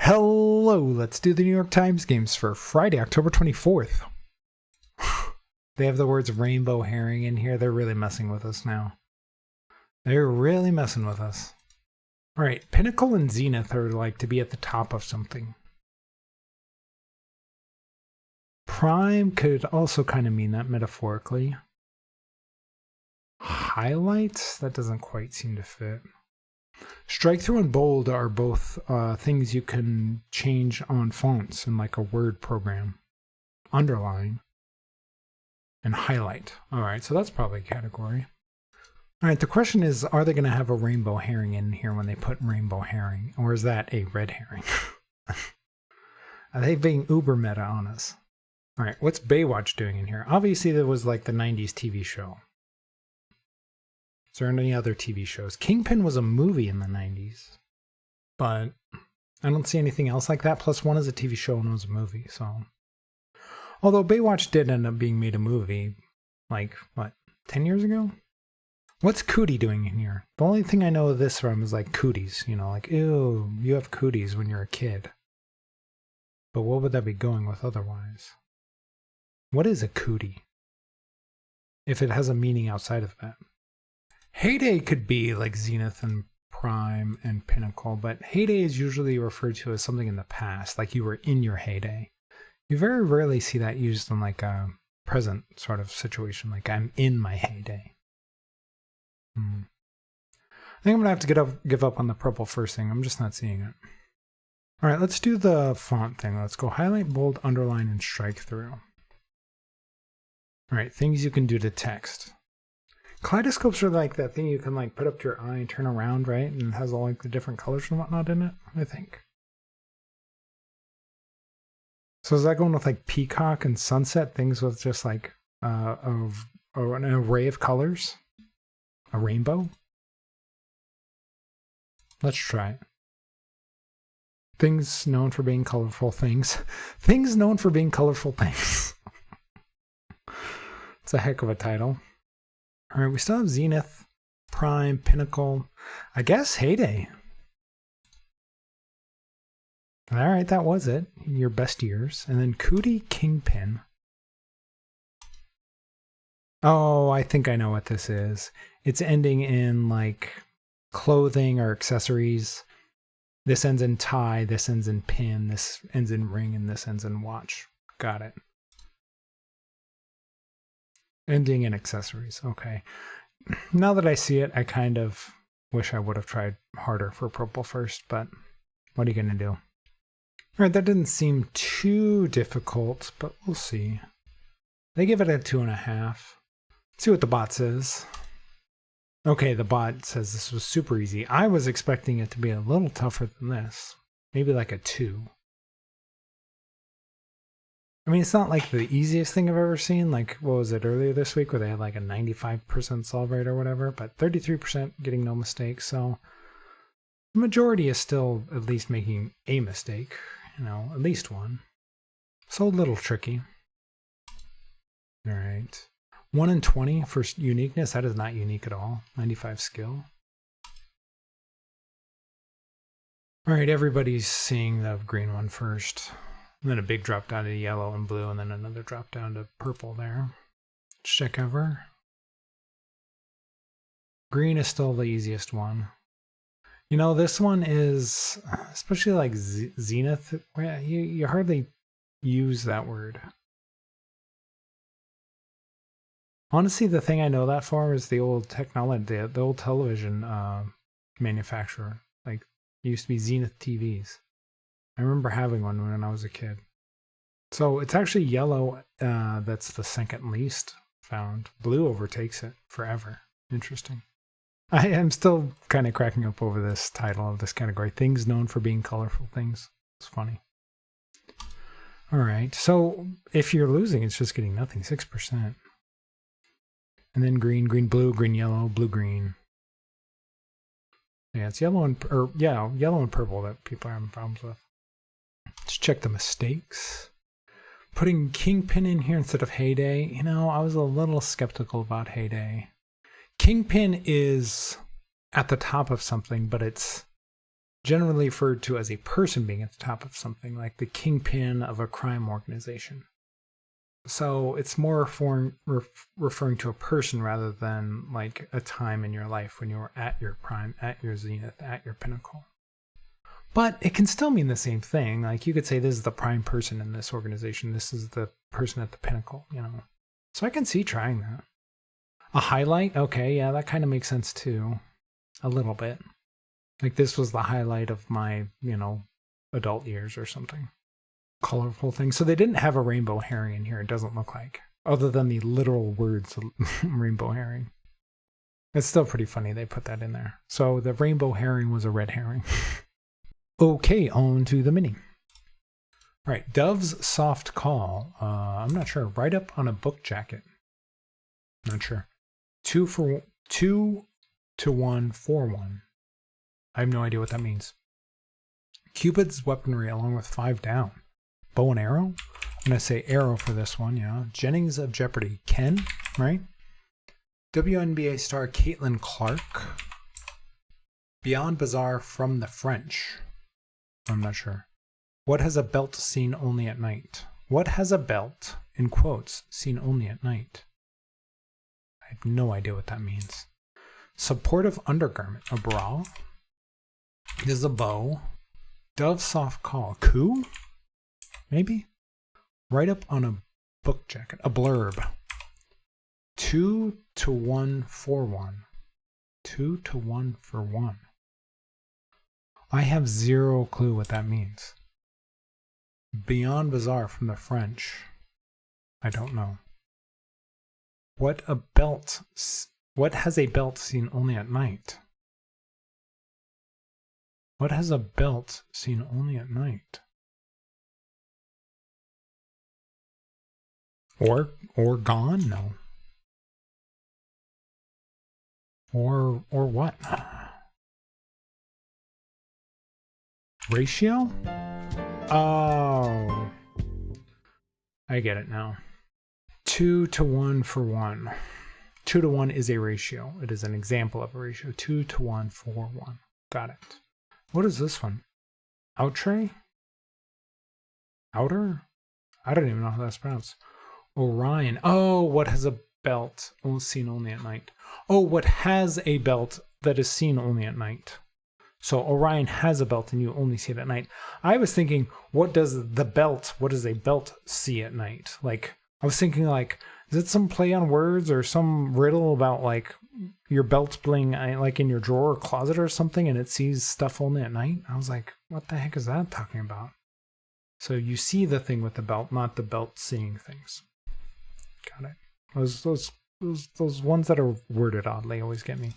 Hello, let's do the New York Times games for Friday, October 24th. They have the words rainbow herring in here. They're really messing with us now. They're really messing with us. All right, pinnacle and zenith are like to be at the top of something. Prime could also kind of mean that metaphorically. Highlights? That doesn't quite seem to fit. Strike through and bold are both things you can change on fonts in like a Word program. Underline and highlight. All right, so that's probably a category. All right, the question is, are they going to have a rainbow herring in here when they put rainbow herring? Or is that a red herring? Are they being uber meta on us? All right, what's Baywatch doing in here? Obviously, there was like the 90s TV show. Is there any other TV shows? Kingpin was a movie in the 90s. But I don't see anything else like that. Plus, one is a TV show and one was a movie, so... Although Baywatch did end up being made a movie, like, what, 10 years ago? What's Cootie doing in here? The only thing I know of this from is like cooties, you know, like, ew, you have cooties when you're a kid. But what would that be going with otherwise? What is a cootie? If it has a meaning outside of that. Heyday could be like zenith and prime and pinnacle, but heyday is usually referred to as something in the past, like you were in your heyday. You very rarely see that used in like a present sort of situation, like I'm in my heyday. I think I'm going to have to give up on the purple first thing. I'm just not seeing it. All right, let's do the font thing. Let's go highlight, bold, underline, and strike through. All right, things you can do to text. Kaleidoscopes are like that thing you can like put up to your eye and turn around, right? And it has all like the different colors and whatnot in it, I think. So is that going with like peacock and sunset, things with just like an array of colors? A rainbow? Let's try it. Things known for being colorful things. Things known for being colorful things. It's a heck of a title. All right, we still have zenith, prime, pinnacle. I guess heyday. All right, that was it. Your best years. And then cootie, kingpin. Oh, I think I know what this is. It's ending in like clothing or accessories. This ends in tie, this ends in pin, this ends in ring, and this ends in watch. Got it. Ending in accessories. Okay. Now that I see it, I kind of wish I would have tried harder for purple first, but what are you going to do? All right, that didn't seem too difficult, but we'll see. They give it a 2.5. Let's see what the bot says. Okay, the bot says this was super easy. I was expecting it to be a little tougher than this. Maybe like a 2. I mean, it's not like the easiest thing I've ever seen. Like, what was it, earlier this week where they had like a 95% solve rate or whatever, but 33% getting no mistakes. So the majority is still at least making a mistake, you know, at least one. So a little tricky. All right. 1 in 20 for uniqueness. That is not unique at all. 95 skill. All right, everybody's seeing the green one first. And then a big drop down to yellow and blue, and then another drop down to purple there. Let's check over. Green is still the easiest one. You know, this one is, especially like zenith, you hardly use that word. Honestly, the thing I know that for is the old technology, the old television manufacturer. Like, it used to be Zenith TVs. I remember having one when I was a kid. So it's actually yellow that's the second least found. Blue overtakes it forever. Interesting. I am still kind of cracking up over this title of this category. Things known for being colorful things. It's funny. All right. So if you're losing, it's just getting nothing. 6%. And then green, green, blue, green, yellow, blue, green. Yeah, it's yellow and yellow and purple that people are having problems with. Let's check the mistakes. Putting kingpin in here instead of heyday. You know, I was a little skeptical about heyday. Kingpin is at the top of something, but it's generally referred to as a person being at the top of something, like the kingpin of a crime organization. So it's more referring to a person rather than like a time in your life when you were at your prime, at your zenith, at your pinnacle. But it can still mean the same thing. Like you could say this is the prime person in this organization. This is the person at the pinnacle, you know. So I can see trying that. A highlight? Okay, yeah, that kind of makes sense too. A little bit. Like this was the highlight of my, you know, adult years or something. Colorful thing. So they didn't have a rainbow herring in here, it doesn't look like. Other than the literal words rainbow herring. It's still pretty funny they put that in there. So the rainbow herring was a red herring. Okay, on to the mini. All right, Dove's soft call. I'm not sure. Write up on a book jacket. Not sure. 2 to 1 for 1. I have no idea what that means. Cupid's weaponry along with 5 down. Bow and arrow? I'm going to say arrow for this one, yeah. Jennings of Jeopardy. Ken, right? WNBA star Caitlin Clark. Beyond Bazaar from the French. I'm not sure. What has a belt seen only at night? What has a belt, in quotes, seen only at night? I have no idea what that means. Supportive undergarment. A bra. This is a bow. Dove soft call. Coup? Maybe? Write up on a book jacket. A blurb. 2 to 1 for 1. 2 to 1 for 1. I have zero clue what that means. Beyond Bazaar from the French. I don't know. What has a belt seen only at night? What has a belt seen only at night? Or gone? No. Or what? Ratio? Oh. I get it now. 2 to 1 for 1. 2 to 1 is a ratio. It is an example of a ratio. 2 to 1 for 1. Got it. What is this one? Outre? Outer? I don't even know how that's pronounced. Orion. Oh, what has a belt seen only at night? Oh, what has a belt that is seen only at night? So Orion has a belt and you only see it at night. I was thinking, what does a belt see at night? Like, I was thinking like, is it some play on words or some riddle about like your belt being like in your drawer or closet or something and it sees stuff only at night? I was like, what the heck is that talking about? So you see the thing with the belt, not the belt seeing things. Got it. Those ones that are worded oddly always get me.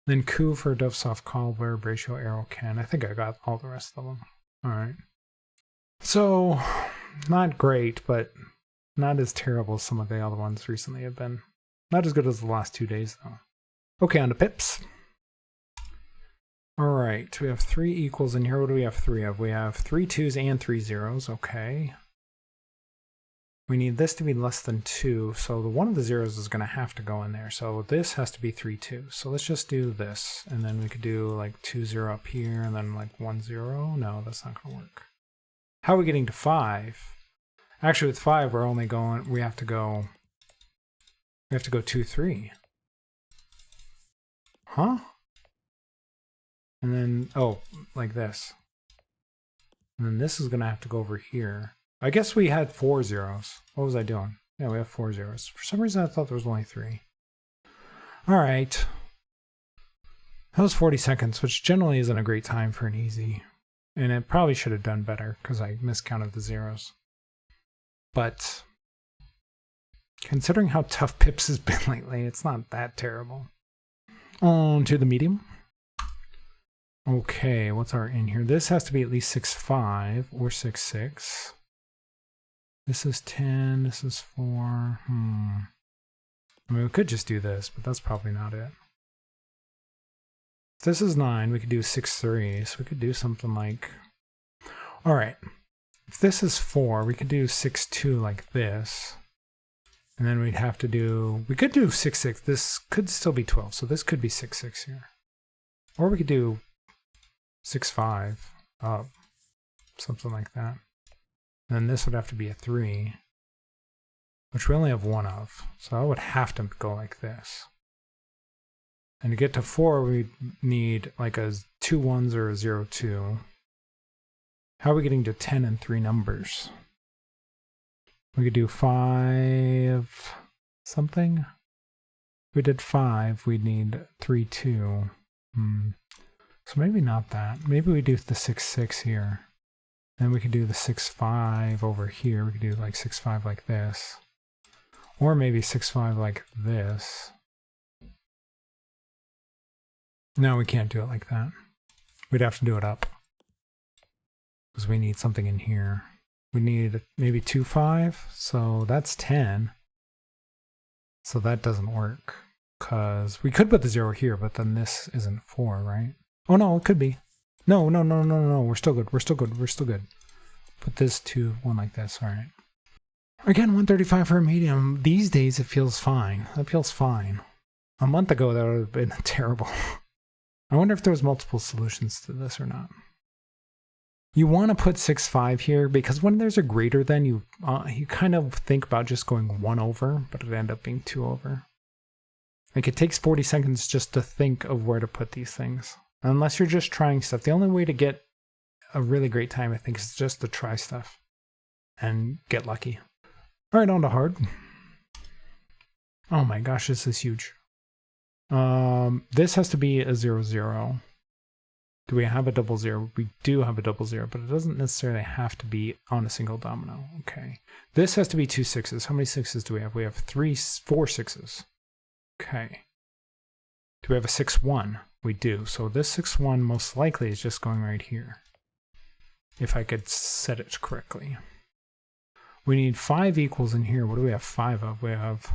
Then coup for Dove soft call, verb, ratio, arrow, can. I think I got all the rest of them. All right. So, not great, but not as terrible as some of the other ones recently have been. Not as good as the last 2 days, though. Okay, on to pips. All right, we have 3 equals in here. What do we have 3 of? We have 3 2s and 3 zeros. Okay. We need this to be less than 2, so the one of the zeros is going to have to go in there. So this has to be 3 2. So let's just do this, and then we could do like 2 0 up here, and then like 1 0. No, that's not going to work. How are we getting to 5? Actually, with 5, we're only going. We have to go 2 3. Huh? And then like this. And then this is going to have to go over here. I guess we had 4 zeros. What was I doing? Yeah, we have 4 zeros. For some reason, I thought there was only 3. All right. That was 40 seconds, which generally isn't a great time for an easy. And it probably should have done better because I miscounted the zeros. But considering how tough Pips has been lately, it's not that terrible. On to the medium. Okay, what's our in here? This has to be at least 6'5" or 6'6". This is 10, this is 4. I mean, we could just do this, but that's probably not it. If this is 9, we could do 6'3", so we could do something like... Alright, if this is 4, we could do 6'2" like this. And then we'd have to do... We could do 6'6". This could still be 12, so this could be 6'6" here. Or we could do 6, 5, up, something like that. And then this would have to be a 3, which we only have 1 of. So I would have to go like this. And to get to 4, we need like a 2 1s or a 0 2. How are we getting to 10 in 3 numbers? We could do 5 something. If we did 5, we'd need 3 2. So maybe not that. Maybe we do the 6 6 here. Then we could do the 6 5 over here. We could do like 6 5 like this. Or maybe 6 5 like this. No, we can't do it like that. We'd have to do it up. Because we need something in here. We need maybe 2 5. So that's 10. So that doesn't work. Because we could put the 0 here, but then this isn't 4, right? Oh no, it could be. No. We're still good. We're still good. Put this 2, 1 like this. All right. Again, 135 for a medium. These days it feels fine. That feels fine. A month ago that would have been terrible. I wonder if there was multiple solutions to this or not. You want to put 6 5 here because when there's a greater than, you kind of think about just going 1 over, but it end up being 2 over. Like it takes 40 seconds just to think of where to put these things. Unless you're just trying stuff. The only way to get a really great time, I think, is just to try stuff and get lucky. All right, on to hard. Oh my gosh, this is huge. This has to be a 0 0. Do we have a double 0? We do have a double 0, but it doesn't necessarily have to be on a single domino. Okay. This has to be 2 6s. How many 6s do we have? We have 4 6s. Okay. Do we have a 6 1? We do. So this 6 1 most likely is just going right here. If I could set it correctly. We need 5 equals in here. What do we have 5 of? We have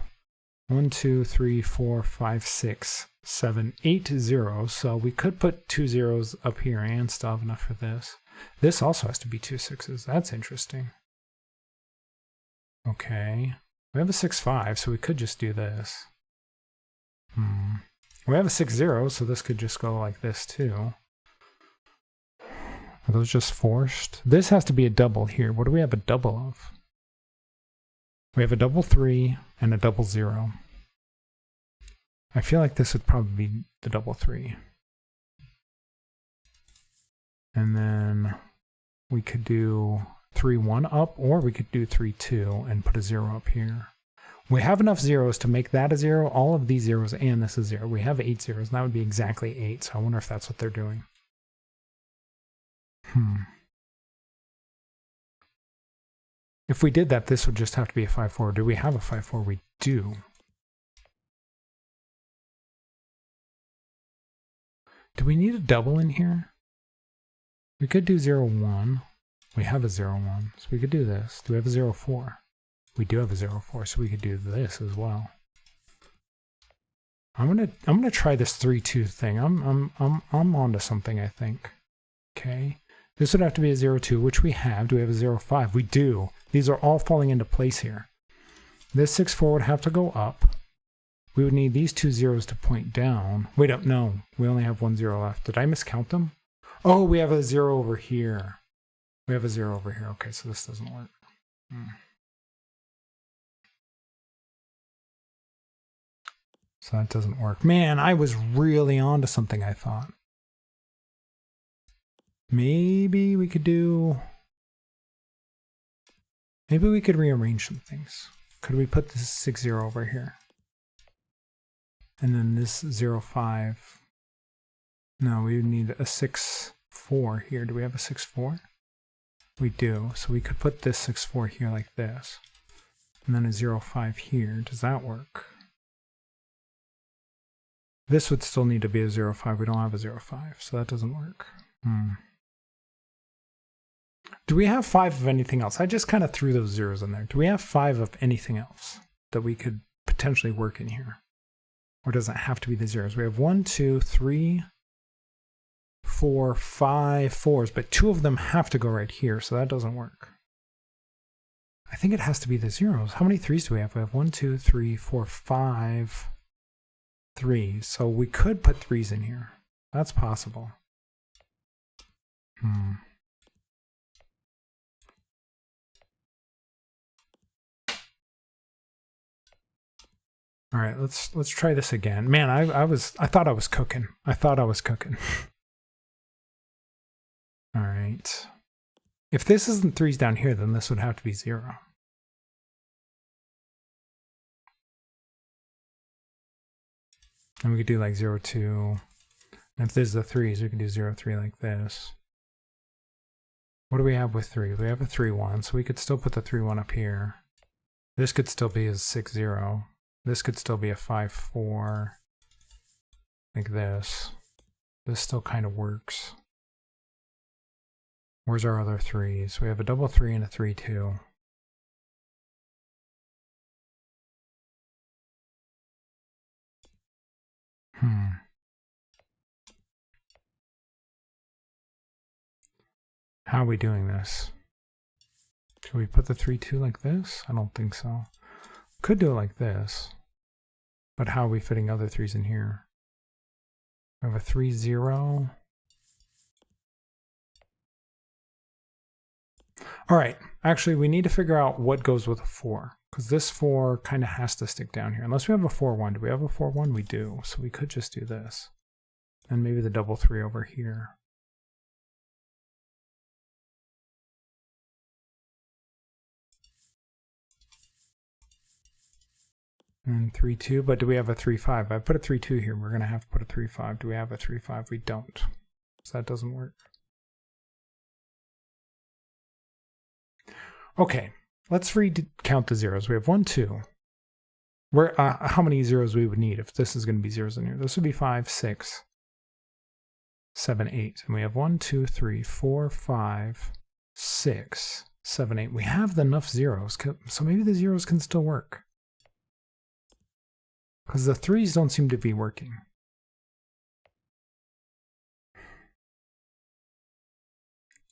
1, 2, 3, 4, 5, 6, 7, 8 zeros. So we could put 2 zeros up here and still have enough for this. This also has to be 2 6s. That's interesting. Okay. We have a 6 5, so we could just do this. We have a 6 0, so this could just go like this too. Are those just forced? This has to be a double here. What do we have a double of? We have a double 3 and a double 0. I feel like this would probably be the double 3. And then we could do 3 1 up, or we could do 3 2 and put a 0 up here. We have enough zeros to make that a 0, all of these zeros, and this is 0. We have 8 zeros, and that would be exactly 8, so I wonder if that's what they're doing. If we did that, this would just have to be a 5 4. Do we have a 5 4? We do. Do we need a double in here? We could do 0 1. We have a 0 1, so we could do this. Do we have a 0 4? We do have a 0 4, so we could do this as well. I'm gonna try this 3 2 thing. I'm onto something, I think. Okay. This would have to be a 0 2, which we have. Do we have a 0 5? We do. These are all falling into place here. This 6 4 would have to go up. We would need these 2 zeros to point down. Wait up, no. We only have 1 0 left. Did I miscount them? Oh, we have a 0 over here. We have a 0 over here. Okay, so this doesn't work. So that doesn't work. Man, I was really onto something, I thought. Maybe we could do... Maybe we could rearrange some things. Could we put this 6 0 over here? And then this 0 5. No, we would need a 6 4 here. Do we have a 6 4? We do. So we could put this 6 4 here like this. And then a 0 5 here. Does that work? This would still need to be a 0 5. We don't have a 0 5, so that doesn't work. Do we have 5 of anything else? I just kind of threw those zeros in there. Do we have 5 of anything else that we could potentially work in here? Or does it have to be the zeros? We have 1, 2, 3, 4, 5 4s, but 2 of them have to go right here, so that doesn't work. I think it has to be the zeros. How many 3s do we have? We have 1, 2, 3, 4, 5, 3. So we could put 3s in here. That's possible. All right, let's try this again. Man, I thought I was cooking. I thought I was cooking. All right. If this isn't 3's down here, then this would have to be 0. And we could do like 0, 2. And if this is the 3's, we can do 0, 3 like this. What do we have with 3? We have a 3, 1, so we could still put the 3, 1 up here. This could still be a 6, 0. This could still be a 5, 4. Like this. This still kind of works. Where's our other 3's? We have a double 3 and a 3, 2. How are we doing this? Should we put the 3, 2 like this? I don't think so. Could do it like this. But how are we fitting other 3's in here? We have a 3, 0. All right, actually we need to figure out what goes with a 4, because this 4 kind of has to stick down here. Unless we have a 4, 1. Do we have a 4, 1? We do, so we could just do this. And maybe the double 3 over here. And 3, 2, but do we have a 3, 5? I put a 3, 2 here. We're going to have to put a 3, 5. Do we have a 3, 5? We don't. So that doesn't work. Okay, let's recount the zeros. We have 1, 2. Where, how many zeros we would need if this is going to be zeros in here? This would be 5, 6, 7, 8. And we have 1, 2, 3, 4, 5, 6, 7, 8. We have enough zeros, so maybe the zeros can still work. Because the 3's don't seem to be working.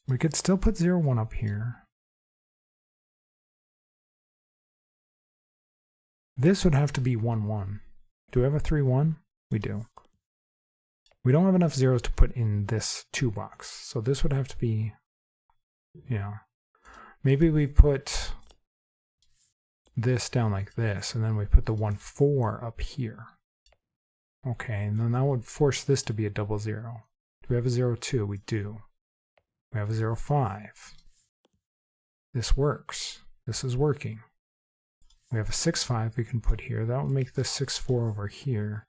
We could still put 0, 1 up here. This would have to be 1, 1. Do we have a 3, 1? We do. We don't have enough zeros to put in this 2 box. So this would have to be, yeah. Maybe we put this down like this, and then we put the 1, 4 up here. Okay, and then that would force this to be a double 0. Do we have a 0, 2? We do. We have a 0, 5. This works. This is working. We have a 6, 5 we can put here. That would make this 6, 4 over here.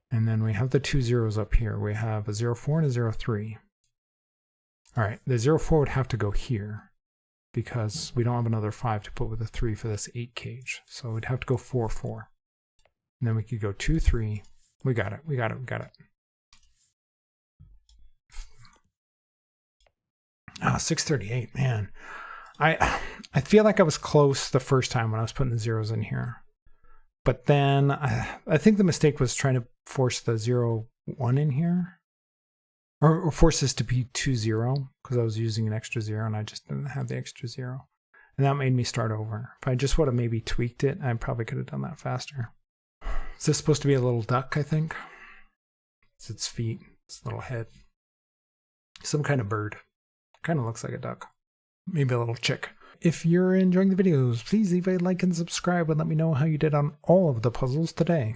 And then we have the 2 zeros up here. We have a 0, 4 and a 0, 3. All right, the 0, 4 would have to go here because we don't have another 5 to put with a 3 for this 8 cage. So we'd have to go 4, 4. And then we could go 2, 3. We got it, we got it, we got it. Ah, 638, man. I feel like I was close the first time when I was putting the zeros in here. But then I think the mistake was trying to force the 0, 1 in here. Or force this to be 2, 0, because I was using an extra 0 and I just didn't have the extra 0. And that made me start over. If I just would have maybe tweaked it, I probably could have done that faster. Is this supposed to be a little duck, I think? It's its feet, its little head. Some kind of bird. Kind of looks like a duck. Maybe a little chick. If you're enjoying the videos, please leave a like and subscribe and let me know how you did on all of the puzzles today.